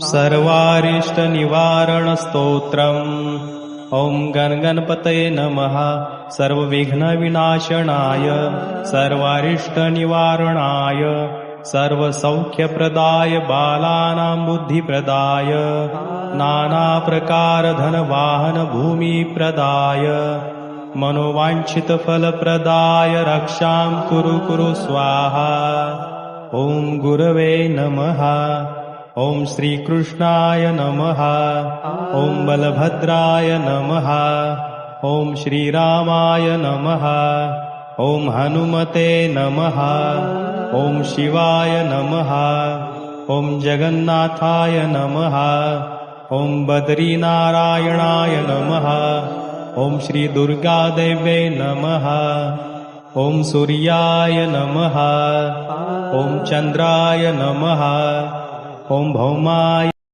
सर्वारिष्टनिवारणस्तोत्रम्। ॐ गणगणपतये नमः। सर्वविघ्नविनाशनाय सर्वारिष्टनिवारणाय सर्वसौख्यप्रदाय बालानां बुद्धिप्रदाय नानाप्रकारधनवाहन भूमिप्रदाय मनोवाञ्छितफलप्रदाय रक्षां कुरु स्वाहा। ॐ गुरवे नमः। ॐ श्रीकृष्णाय नमः। ॐ बलभद्राय नमः। ॐ श्रीरामाय नमः। ॐ हनुमते नमः। ॐ शिवाय नमः। ॐ जगन्नाथाय नमः। ॐ बद्रीनारायणाय नमः। ॐ श्रीदुर्गादेव्यै नमः। ॐ सूर्याय नमः। ॐ चन्द्राय नमः। ॐ भौमाय